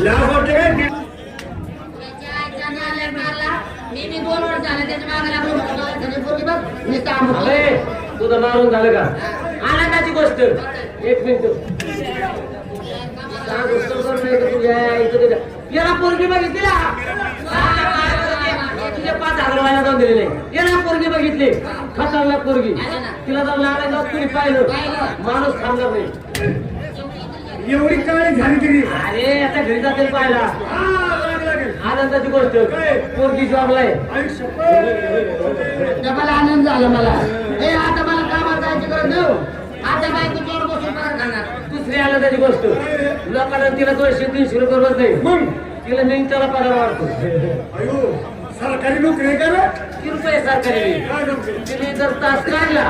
लाज वाटते काय मी 2 वर्ष झाले त्याच्या मागे लागलो पोरगी बघ नुसतं आंबट. अरे तुझं मारून झालं का आनंदाची गोष्ट एक मिनिट याला पोरगी बघितली ना तुझे 5,000 रुपयाला जाऊन दिलेले याला पोरगी बघितली खतरनाक पोरगी तिला जाऊन लागायला कुणी पाहिलं माणूस थांबणार नाही एवढी काय झाली तरी अरे आता घरी जाते पाहिला आनंदाची गोष्ट पोरगी जॉबला आहे मला आनंद झाला मला हे आता मला कामात जायची गरज नाही आता बायको जोर बसून पगार खाणार. दुसरी आनंदाची गोष्ट लोकांना तिला 200-300 रुपये रोज नाही मग तिला मिनिटाला पगार वाढतो अयो सरकारी नोकरी आहे का रे? रुपये सरकारी तिने जर तास काढला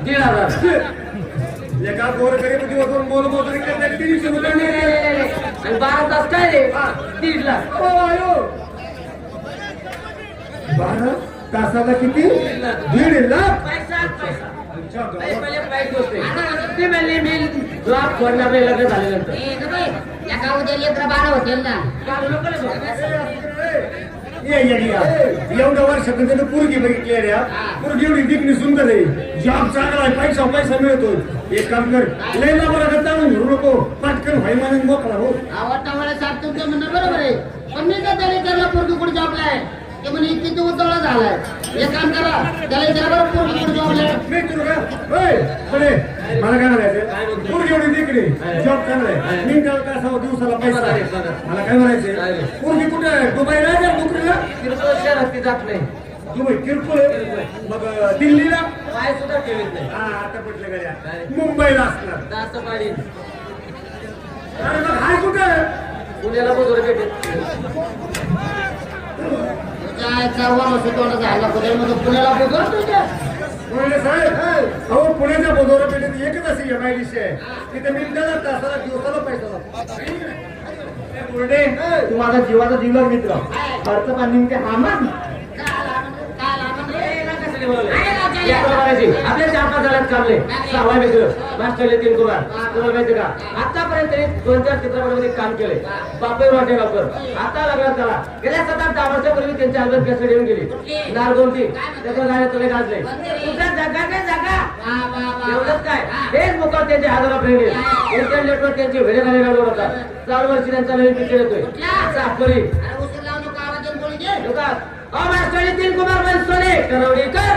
1,500 एका गोरगरीब दिवसभर मोलमजुरी करण्यासाठी 300 रुपये आणि 12 तास काय रे 3 लाख ओ अयो 12 तासाला किती 1.5 लाख पैसा पहिले वाईट गोष्ट आहे ते म्हणले मी जॉब सोडणार नाही लग्न झाल्यानंतर या गावात लेकरं 12 होतील ना. एवढ्या वर्षातून त्यानं पोरगी बघितली रे पोरगी एवढी दिखणी सुंदर आहे जॉब चांगला आहे पैसा मिळतो एक काम कर लय ना बरं चालून घेऊ नको पटकन व्हाय म्हणून मोकळा हो आवडता वेळेस साथ तुमचं म्हणणं बरोबर आहे पण मी काय त्याला विचारला पोरगी कुठे जॉबला आहे ते म्हणे किती उतरला झालाय एक काम करा त्याला विचारा बरं पोरगी कुठे जॉबला आहे. मी तुला का होय बरे मला काय म्हणायचं पोरगी एवढी दिखणी जॉब चांगला आहे मिनिटाला काय असावं दिवसाला पैसा मला काय म्हणायचं पोरगी कुठे आहे दुबईला आहे का नोकरीला किरकोळ शहरात ती जात नाही दुबई किरकोळ आहे. मग दिल्लीला पाय सुद्धा ठेवीत नाही हा आता पटलं गड्या मुंबईला असणार जास्त पाणी अरे मग हाय कुठे आहे? पुण्याला बोलवर भेटेल काय चव्हाण असं तोंड झाला कुठे पुण्याला बोलतो पुणे साहेब अहो पुण्याच्या बोधोरा पेठेत एकच अशी MIDC आहे तिथे मिनिटाला तासाला दिवसाला पैसा लागतो पुणे तू माझा जीवाचा जीवलग मित्र खर्च पाणी ते हामान आपल्या 4-5 जणांत कामले 6 मित्र मास्टर नितीन कुमार तुम्हाला माहिती का आतापर्यंत 2-4 चित्रपटामध्ये काम केले बापेर वाटेगावकर आता लग्नात झाला गेल्या 7-8 वर्षापूर्वी त्यांची अल्बम कॅसेट येऊन गेली नारगोमती त्याचं गाणं तुला गाजले तुझ्या जगा काय जागा एवढंच काय हेच मुखात त्यांचे हजारो फ्रेंड इंटरनेटवर त्यांची व्हिडिओ गाणी गाडवत होता 4 वर्षी त्यांचा नवीन पिक्चर येतोय साफरी उशीर लावू नको आवाज बोलू दे मास्टर नितीन कुमार बनसोडे करवडीकर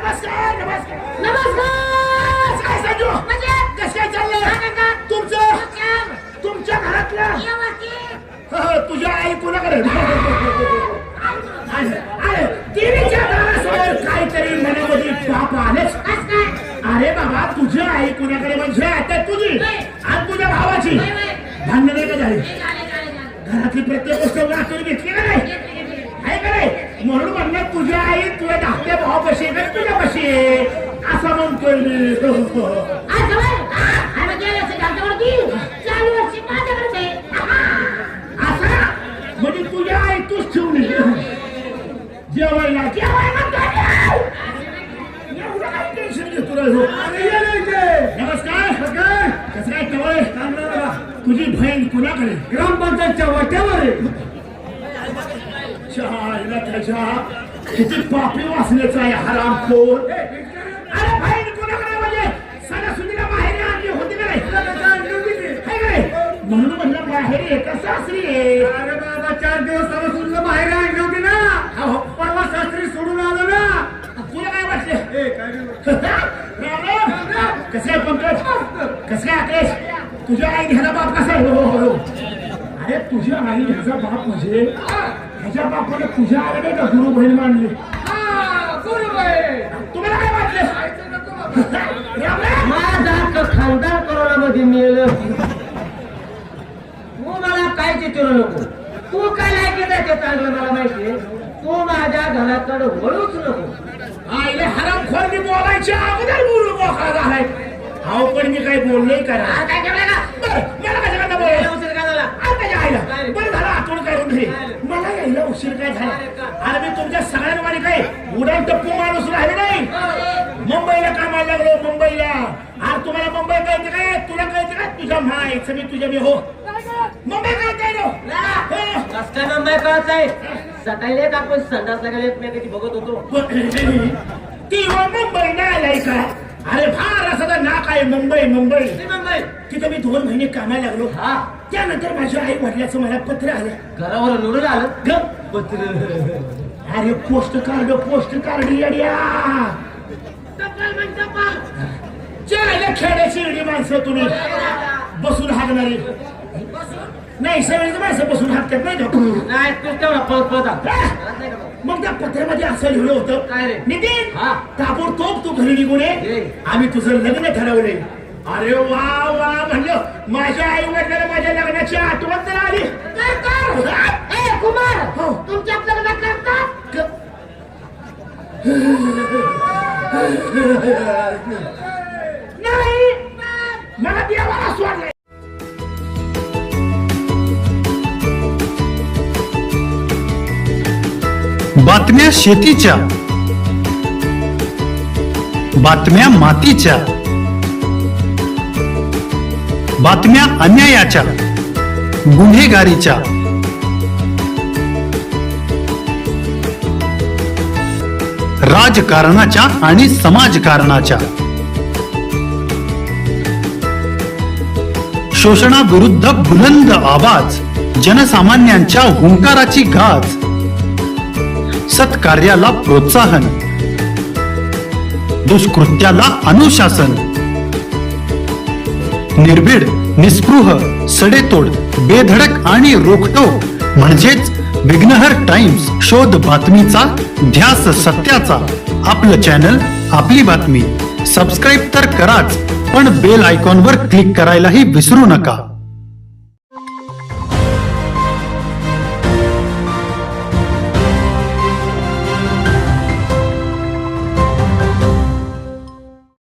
नमस्कार नमस्कार नमस्कार काय संजू म्हणजे कसं काय चाललंय तुमच्या घरातलं तुझ्या आई कोणाकडे टीव्हीच्या दारासमोर काहीतरी मनामध्ये पाप आलेच अरे बाबा तुझ्या आई कुणाकडे म्हणजे आता तुझी आणि तुझ्या भावाची भांडण नाही का झाली घरातली प्रत्येक गोष्ट वाचून घेतली का नाही आहे का नाही म्हणून म्हणलं तुझ्या आई तुझ्या धाकट्या भावापाशी आहे का तुझ्या पाशी आहे असं म्हणतोय मी असं म्हणजे तुझ्या आई तूच ठेवली जेवायला एवढं काय टेन्शन घेतो रे हो? नमस्कार कसं काय टवळे तुझी बहीण कुणाकडे ग्रामपंचायतच्या वाट्यावर आहे चहा त्याच्या किती पापी वासण्याचा आहे हरामखोर अरे बहीण कुणाकडे म्हणजे सणासुदीला बाहेर आणली होती का नाही म्हणून म्हणलं बाहेर एका सासरी आहे अरे बाबा 4 दिवस सणासुदीला बाहेर आणली होती ना परवा सासरी सोडून आलो ना तुला काय वाटले कसं आहे पंकज कसं काय आकेश तुझ्या आई ह्याचा बाप कसा आहे हो अरे तुझ्या आई ह्याचा बाप म्हणजे ह्याच्या बापाने तुझ्या आईने का गुरु बहीण मानली तुम्हाला काय वाटलं माझा खानदार कोरोनामध्ये मिळलं तू मला काय चिचरू नको तू काय लायकी ते चांगलं मला माहितीये तू माझ्या घराकडे वळूच नको आईले हरामखोर मी बोलायच्या अगोदर बोलू मोकळा झालाय अहो पण मी काही बोललोय करा काय केलंय का मला कशाकडनं बोलायला उशीर का झाला आता यायला बरं झालं आठवण करून घे मला यायला उशीर काय झाला अरे मी तुमच्या सगळ्यांवाणी काय उडान टप्पू माणूस राहिले नाही मुंबईला कामाला लागलो मुंबईला अरे तुम्हाला मुंबई कळते काय तुला कळते का तुझ्या मायचं मी तुझ्या मी हो मुंबई कळते कस काय मुंबई कळत आहे सकाळी एक आपण संडास लागले एकमेकाची बघत होतो ती मुंबई नाही आलाय का अरे फार असं ना काय मुंबई मुंबई मुंबई तिथं मी 2 महिने कामाला लागलो हा त्यानंतर माझ्या आई वडिलाचं मला पत्र आलं घरावर निवडून आलं ग पत्र अरे पोस्ट कार्ड येड्या खेड्याची एवढी माणसं तुम्ही बसून हागणारी नाही सगळीच माणसं बसून हाकतात नाही का नाही तूच तेवढा पळत मग त्या पत्रामध्ये असं लिहिलं होतं काय रे? नितीन हा. ताबडतोब तू घरी निघून ये आम्ही तुझं लग्न ठरवलंय अरे वा वा म्हणलं माझ्या आई वडिलांना माझ्या लग्नाची आठवण तर आली कुमार हो. तुमच्यात लग्न करतात नाही मला देवाला सोडलंय बातम्या शेतीच्या, बातम्या मातीच्या, बातम्या अन्यायाच्या, गुन्हेगारीच्या, राजकारणाच्या आणि समाजकारणाच्या, शोषणाविरुद्ध बुलंद आवाज, जनसामान्यांच्या हुंकाराची गाज, सत्कार्याला प्रोत्साहन, दुष्कृत्याला अनुशासन, निर्भीड, निस्पृह, सडेतोड, बेधडक आणि रोखटोक म्हणजेच विघ्नहर टाइम्स. शोध बातमीचा, ध्यास सत्याचा. आपलं चॅनल, आपली बातमी. सबस्क्राईब तर कराच, पण बेल आयकॉनवर क्लिक करायलाही विसरू नका.